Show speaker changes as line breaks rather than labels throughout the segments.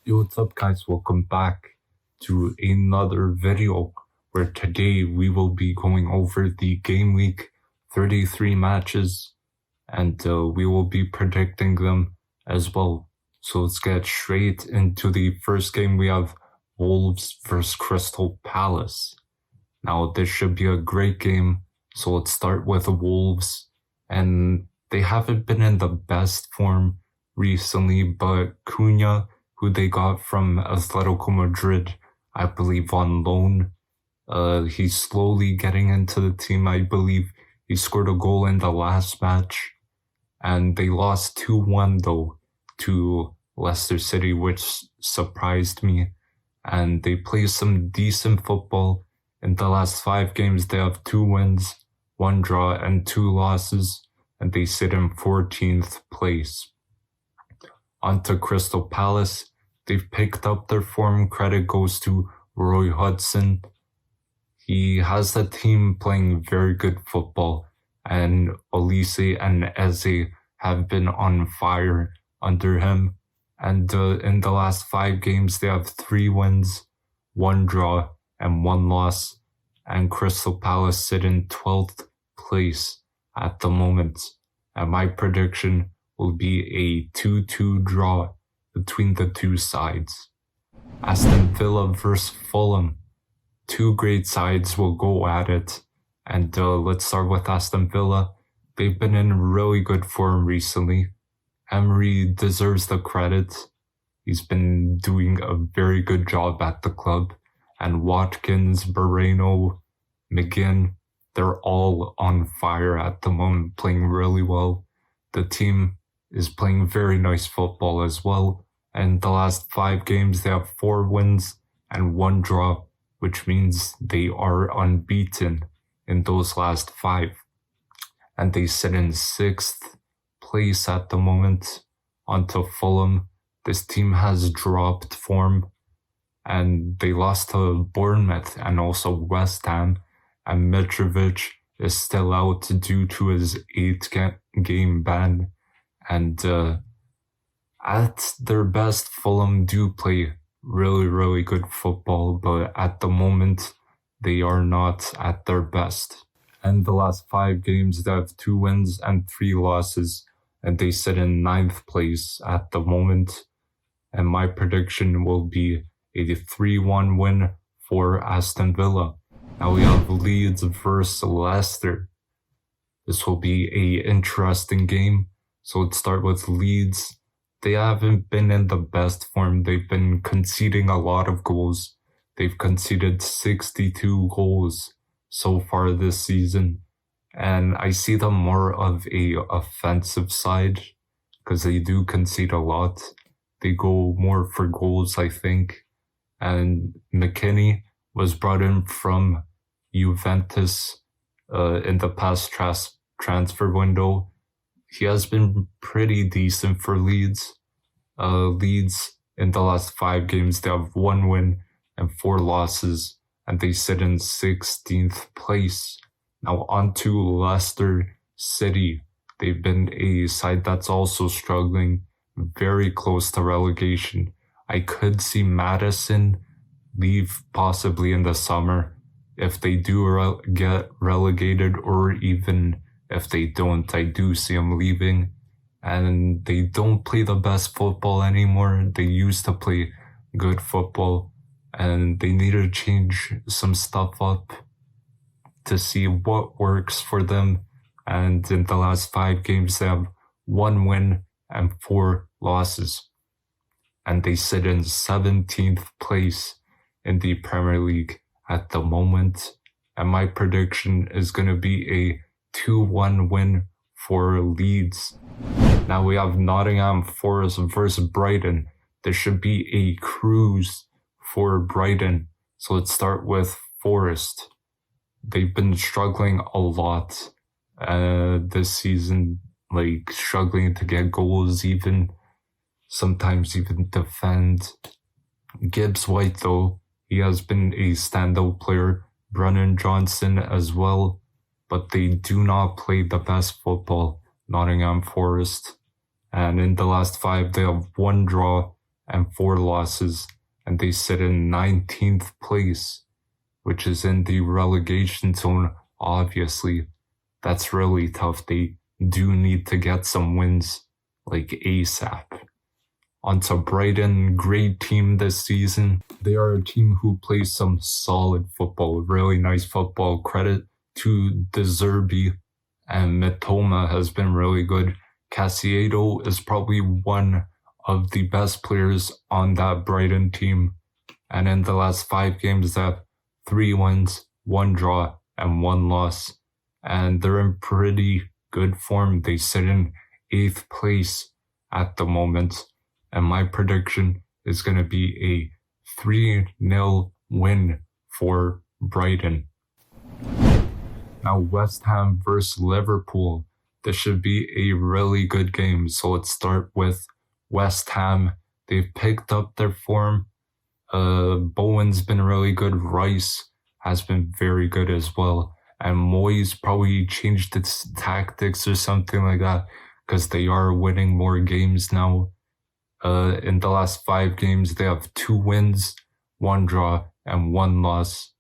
Yo, what's up guys, welcome back to another video where today we will be going over the game week 33 matches and we will be predicting them as well. So let's get straight into the first game. We have Wolves versus Crystal Palace. Now this should be a great game, so let's start with the Wolves, and they haven't been in the best form recently, but Cunha, who they got from Atletico Madrid, I believe on loan. He's slowly getting into the team. I believe he scored a goal in the last match, and they lost 2-1 though to Leicester City, which surprised me. And they play some decent football. In the last 5 games, they have 2 wins, 1 draw, and 2 losses, and they sit in 14th place. On to Crystal Palace. They've picked up their form. Credit goes to Roy Hodgson. He has the team playing very good football, and Olise and Eze have been on fire under him. And in the last 5 games, they have 3 wins, 1 draw, and 1 loss. And Crystal Palace sit in 12th place at the moment. And my prediction will be a 2-2 draw between the two sides. Aston Villa versus Fulham. 2 great sides will go at it. And let's start with Aston Villa. They've been in really good form recently. Emery deserves the credit. He's been doing a very good job at the club. And Watkins, Moreno, McGinn, they're all on fire at the moment, playing really well. The team is playing very nice football as well. And the last 5 games, they have 4 wins and 1 draw, which means they are unbeaten in those last 5. And they sit in 6th place at the moment. Onto Fulham. This team has dropped form, and they lost to Bournemouth and also West Ham, and Mitrovic is still out due to his 8-game ban. And at their best, Fulham do play really good football, but at the moment, they are not at their best. And the last 5 games, they have 2 wins and 3 losses, and they sit in 9th place at the moment. And my prediction will be a 3-1 win for Aston Villa. Now we have Leeds versus Leicester. This will be an interesting game. So let's start with Leeds. They haven't been in the best form. They've been conceding a lot of goals. They've conceded 62 goals so far this season. And I see them more of a offensive side because they do concede a lot. They go more for goals, I think. And McKinney was brought in from Juventus in the past transfer window. He has been pretty decent for Leeds. Leeds, in the last 5 games, they have 1 win and 4 losses, and they sit in 16th place. Now on to Leicester City. They've been a side that's also struggling, very close to relegation. I could see Maddison leave possibly in the summer if they do get relegated, or even if they don't, I do see him leaving. And they don't play the best football anymore. They used to play good football, and they need to change some stuff up to see what works for them. And in the last 5 games, they have 1 win and 4 losses. And they sit in 17th place in the Premier League at the moment. And my prediction is going to be a 2-1 win for Leeds. Now we have Nottingham Forest versus Brighton. This should be a cruise for Brighton. So let's start with Forest. They've been struggling a lot this season, like struggling to get goals, even sometimes even defend. Gibbs White though, he has been a standout player. Brennan Johnson as well, but they do not play the best football, Nottingham Forest. And in the last 5, they have 1 draw and 4 losses, and they sit in 19th place, which is in the relegation zone. Obviously, that's really tough. They do need to get some wins like ASAP. On to Brighton, great team this season. They are a team who plays some solid football, really nice football. Credit to De Zerbi, and Mitoma has been really good. Casiado is probably one of the best players on that Brighton team. And in the last 5 games, they have 3 wins, 1 draw, and 1 loss. And they're in pretty good form. They sit in 8th place at the moment. And my prediction is going to be a 3-0 win for Brighton. Now, West Ham versus Liverpool. This should be a really good game. So let's start with West Ham. They've picked up their form. Bowen's been really good. Rice has been very good as well. And Moyes probably changed its tactics or something like that, because they are winning more games now. In the last 5 games, they have 2 wins, 1 draw, and 1 loss.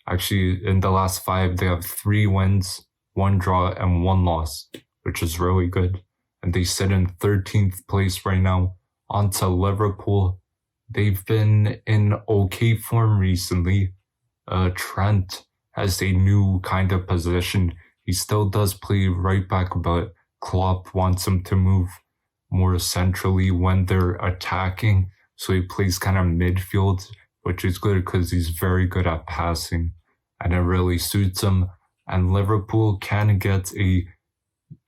Actually, in the last 5, they have 3 wins, 1 draw, and 1 loss, which is really good. And they sit in 13th place right now. On to Liverpool. They've been in okay form recently. Trent has a new kind of position. He still does play right back, but Klopp wants him to move more centrally when they're attacking. So he plays kind of midfield, which is good because he's very good at passing. And it really suits him. And Liverpool can get a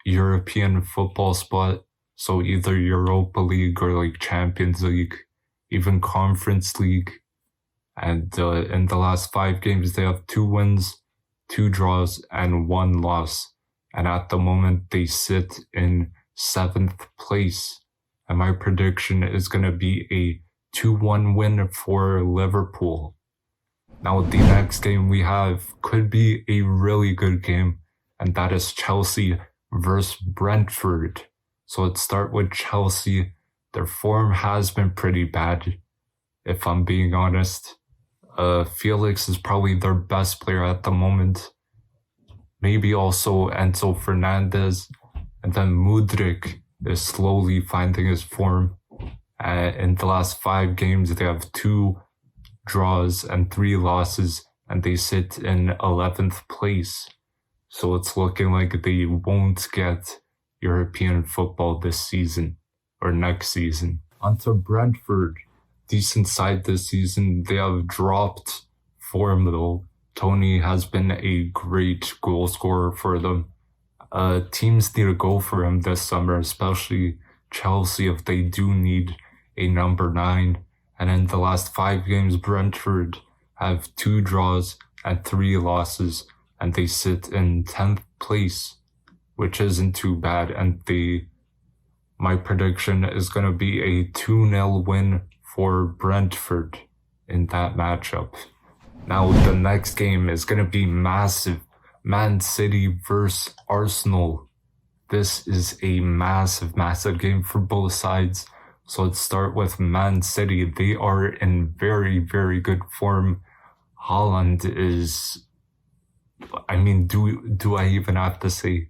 European football spot. So either Europa League or like Champions League, even Conference League. And in the last 5 games, they have 2 wins, 2 draws, and 1 loss. And at the moment, they sit in 7th place. And my prediction is going to be a 2-1 win for Liverpool. Now, the next game we have could be a really good game, and that is Chelsea versus Brentford. So let's start with Chelsea. Their form has been pretty bad, if I'm being honest. Felix is probably their best player at the moment. Maybe also Enzo Fernandez. And then Mudryk is slowly finding his form. In the last 5 games, they have 2 draws and 3 losses, and they sit in 11th place. So it's looking like they won't get European football this season or next season. Onto Brentford. Decent side this season. They have dropped form though. Tony has been a great goal scorer for them. Teams need to go for him this summer, especially Chelsea if they do need a number 9. And in the last 5 games, Brentford have 2 draws and 3 losses, and they sit in 10th place, which isn't too bad. And my prediction is going to be a 2-0 win for Brentford in that matchup. Now, the next game is going to be massive. Man City versus Arsenal. This is a massive, massive game for both sides. So let's start with Man City. They are in very, very good form. Haaland is, I mean, do I even have to say?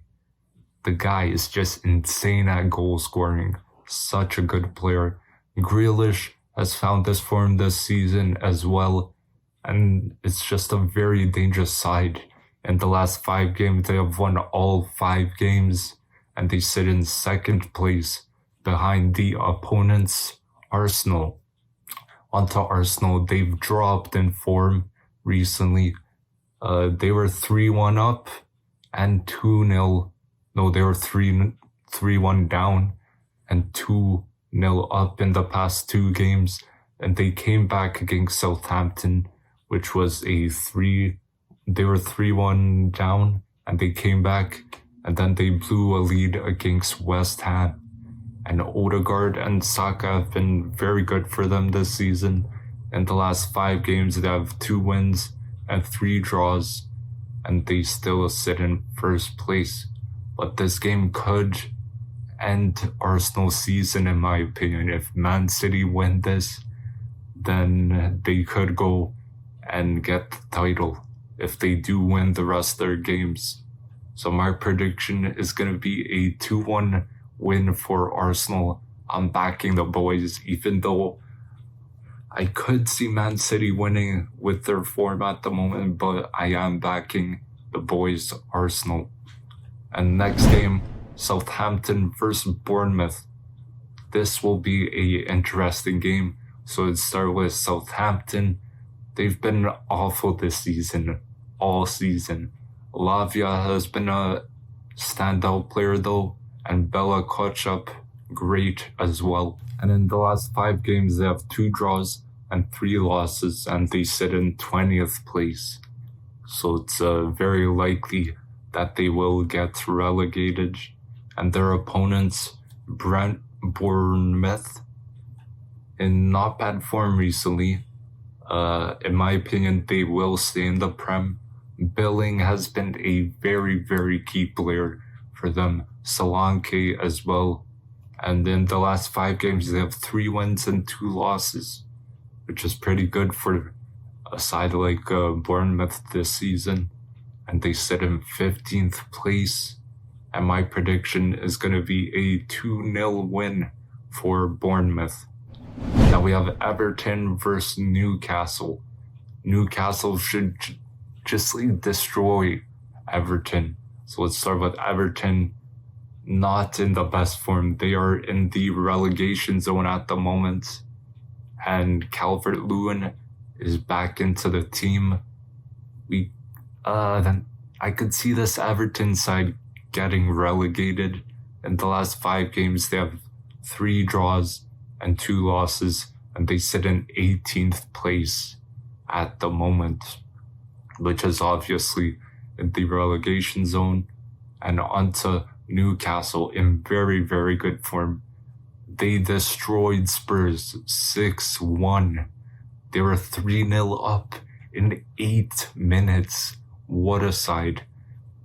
The guy is just insane at goal scoring. Such a good player. Grealish has found this form this season as well. And it's just a very dangerous side. In the last 5 games, they have won all 5 games. And they sit in 2nd place behind the opponents, Arsenal. Onto Arsenal, they've dropped in form recently. They were 3-1 up and 2-0. No, they were 3-1 down and 2-0 up in the past 2 games. And they came back against Southampton, which was they were 3-1 down and they came back. And then they blew a lead against West Ham. And Odegaard and Saka have been very good for them this season. In the last 5 games, they have 2 wins and 3 draws. And they still sit in 1st place. But this game could end Arsenal's season, in my opinion. If Man City win this, then they could go and get the title if they do win the rest of their games. So my prediction is going to be a 2-1 win for Arsenal. I'm backing the boys, even though I could see Man City winning with their form at the moment, but I am backing the boys, Arsenal. And next game, Southampton versus Bournemouth. This will be an interesting game. So let's start with Southampton. They've been awful this season, all season. Lavia has been a standout player though, and Bella Kotchap, great as well. And in the last 5 games, they have 2 draws and 3 losses, and they sit in 20th place. So it's very likely that they will get relegated. And their opponents, Bournemouth, in not bad form recently. In my opinion, they will stay in the Prem. Billing has been a very, very key player for them. Solanke as well. And in the last 5 games, they have 3 wins and 2 losses, which is pretty good for a side like Bournemouth this season. And they sit in 15th place. And my prediction is going to be a 2-0 win for Bournemouth. Now we have Everton versus Newcastle. Newcastle should just destroy Everton. So let's start with Everton. Not in the best form. They are in the relegation zone at the moment. And Calvert-Lewin is back into the team. Then I could see this Everton side getting relegated. In the last 5 games, they have 3 draws and 2 losses, and they sit in 18th place at the moment, which is obviously in the relegation zone. And onto Newcastle in very, very good form. They destroyed Spurs 6-1. They were 3-0 up in 8 minutes. What a side.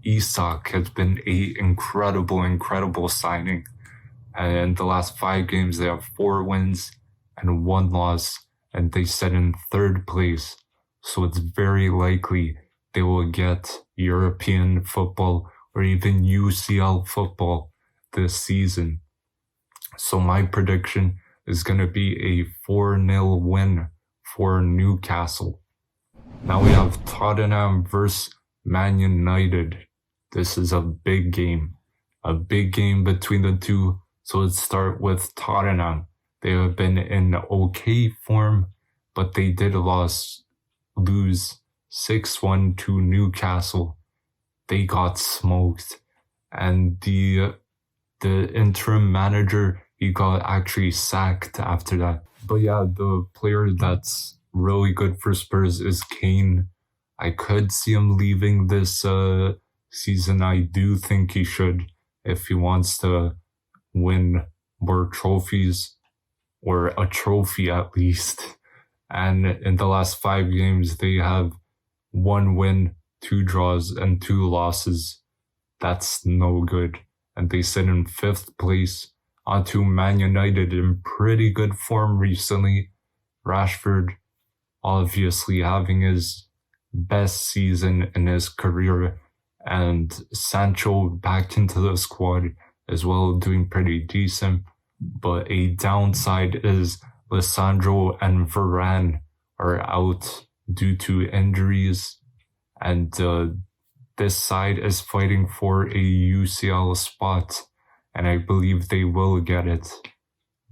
Isak has been an incredible signing. And in the last 5 games, they have 4 wins and 1 loss, and they sit in 3rd place. So it's very likely they will get European football or even UCL football this season. So my prediction is going to be a 4-0 win for Newcastle. Now we have Tottenham versus Man United. This is a big game between the two. So let's start with Tottenham. They have been in okay form, but they did lose 6-1 to Newcastle. They got smoked. And the interim manager, he got actually sacked after that. But yeah, the player that's really good for Spurs is Kane. I could see him leaving this season. I do think he should if he wants to win more trophies, or a trophy at least. And in the last 5 games, they have 1 win, 2 draws, and 2 losses. That's no good. And they sit in 5th place. Onto Man United in pretty good form recently. Rashford obviously having his best season in his career, and Sancho back into the squad as well, doing pretty decent. But a downside is Lissandro and Varane are out due to injuries, and this side is fighting for a UCL spot, and I believe they will get it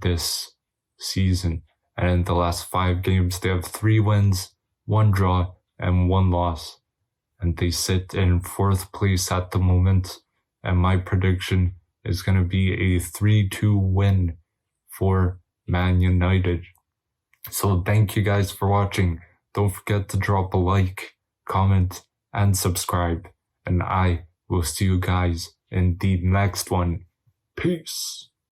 this season. And in the last 5 games, they have 3 wins, 1 draw, and 1 loss. And they sit in 4th place at the moment. And my prediction is going to be a 3-2 win for Man United. So thank you guys for watching. Don't forget to drop a like, comment, and subscribe. And I will see you guys in the next one. Peace.